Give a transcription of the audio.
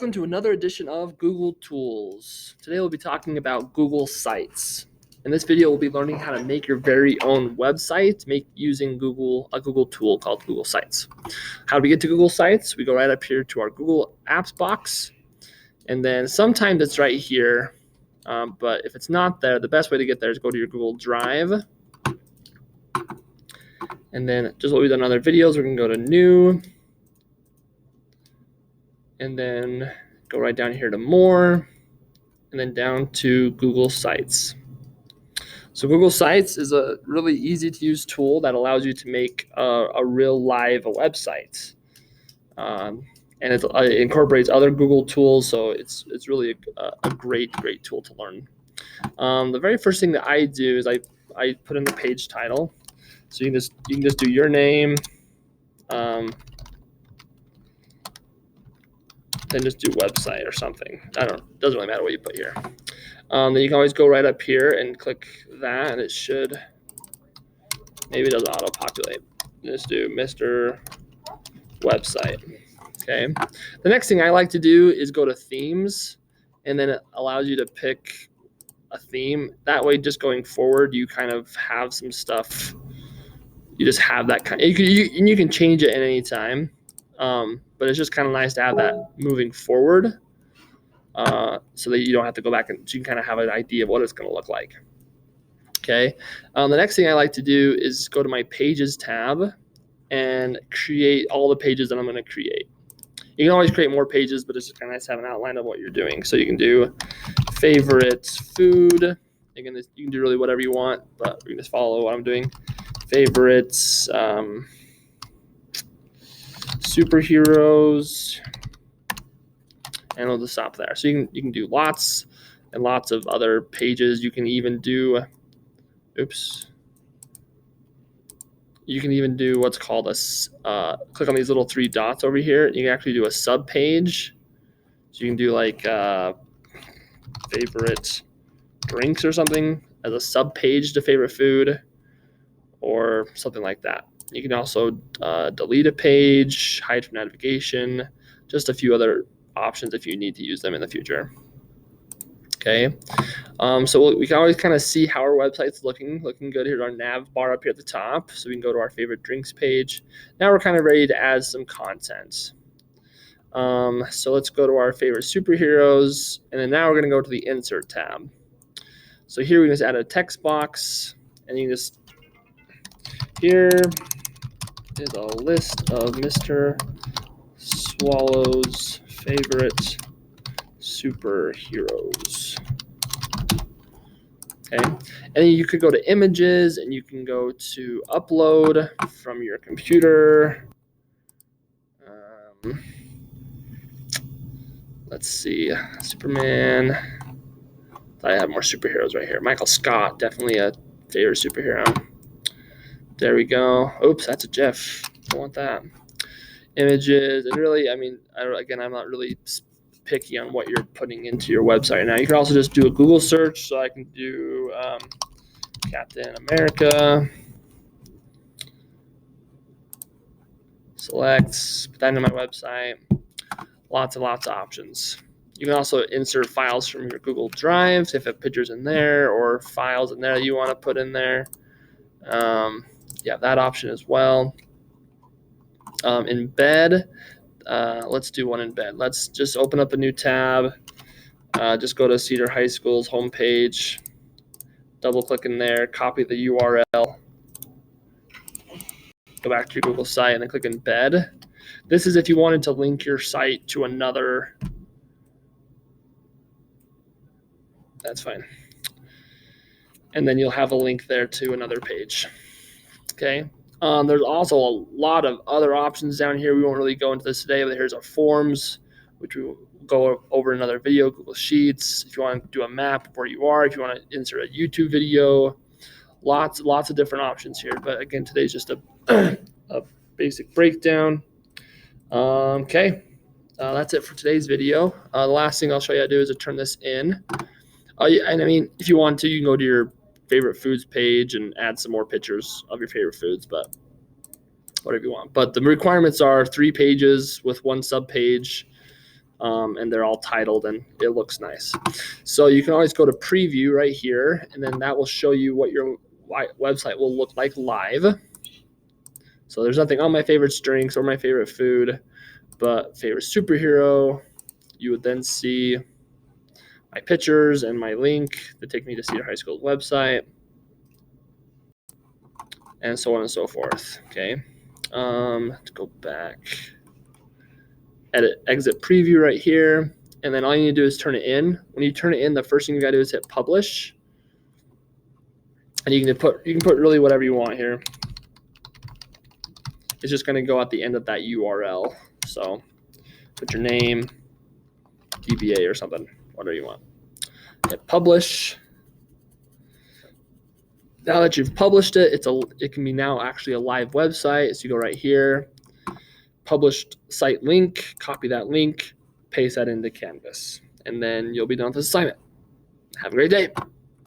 Welcome to another edition of Google Tools. Today we'll be talking about Google Sites. In this video, we'll be learning how to make your very own website using a Google tool called Google Sites. How do we get to Google Sites? We go right up here to our Google Apps box, and then sometimes it's right here, but if it's not there, the best way to get there is go to your Google Drive. And then just what we've done in other videos, we're going to go to New, and then go right down here to More, and then down to Google Sites. So Google Sites is a really easy to use tool that allows you to make a real live website. And it incorporates other Google tools, so it's really a great tool to learn. The very first thing that I do is I put in the page title. So you can just do your name, then just do website or something. Doesn't really matter what you put here. Then you can always go right up here and click that, and it should, maybe it doesn't auto-populate. Just do Mr. Website. Okay. The next thing I like to do is go to themes, and then it allows you to pick a theme. That way, just going forward, you kind of have some stuff. You just have that kind. You can change it at any time. But it's just kind of nice to have that moving forward, so that you don't have to go back, and so you can kind of have an idea of what it's going to look like. Okay. The next thing I like to do is go to my Pages tab and create all the pages that I'm going to create. You can always create more pages, but it's just kind of nice to have an outline of what you're doing. So you can do favorite food. You can do really whatever you want, but we can just follow what I'm doing. Favorites. Superheroes, and we'll just stop there. So you can do lots and lots of other pages. You can even do, you can even do what's called a, click on these little three dots over here. You can actually do a sub page. So you can do like favorite drinks or something as a sub page to favorite food or something like that. You can also delete a page, hide from navigation, just a few other options if you need to use them in the future. Okay, so we can always kind of see how our website's looking good. Here's our nav bar up here at the top, so we can go to our favorite drinks page. Now we're kind of ready to add some content. So let's go to our favorite superheroes, and then now we're going to go to the Insert tab. So here we can just add a text box, and you can just, here is a list of Mr. Swallow's favorite superheroes. Okay, and then you could go to images, and you can go to upload from your computer. Let's see, Superman. I have more superheroes right here. Michael Scott, definitely a favorite superhero. There we go. Oops, that's a GIF. I want that. Images, and really, I mean, I'm not really picky on what you're putting into your website now. You can also just do a Google search. So I can do Captain America. Select, put that into my website. Lots and lots of options. You can also insert files from your Google Drive if you have pictures in there or files in there that you want to put in there. Yeah, that option as well. Embed, let's do one embed. Let's just open up a new tab. Just go to Cedar High School's homepage, double click in there, copy the URL, go back to your Google site, and then click embed. This is if you wanted to link your site to another. That's fine. And then you'll have a link there to another page. Okay. There's also a lot of other options down here. We won't really go into this today, but here's our forms, which we will go over in another video. Google Sheets, if you want to do a map of where you are, if you want to insert a YouTube video, lots of different options here. But again, today's just a basic breakdown. Okay, that's it for today's video. The last thing I'll show you how to do is to turn this in. And I mean, if you want to, you can go to your favorite foods page and add some more pictures of your favorite foods, but whatever you want. But the requirements are 3 pages with 1 sub page, and they're all titled and it looks nice. So you can always go to preview right here, and then that will show you what your website will look like live. So there's nothing on my favorite drinks or my favorite food, but favorite superhero. You would then see my pictures and my link that take me to Cedar High School's website, and so on and so forth. Okay, let's go back. Edit, exit preview right here, and then all you need to do is turn it in. When you turn it in, the first thing you gotta do is hit publish, and you can put really whatever you want here. It's just gonna go at the end of that URL. So put your name, DBA or something, whatever you want. Hit publish. Now that you've published it, it can be now actually a live website. So you go right here, published site link, copy that link, paste that into Canvas, and then you'll be done with this assignment. Have a great day.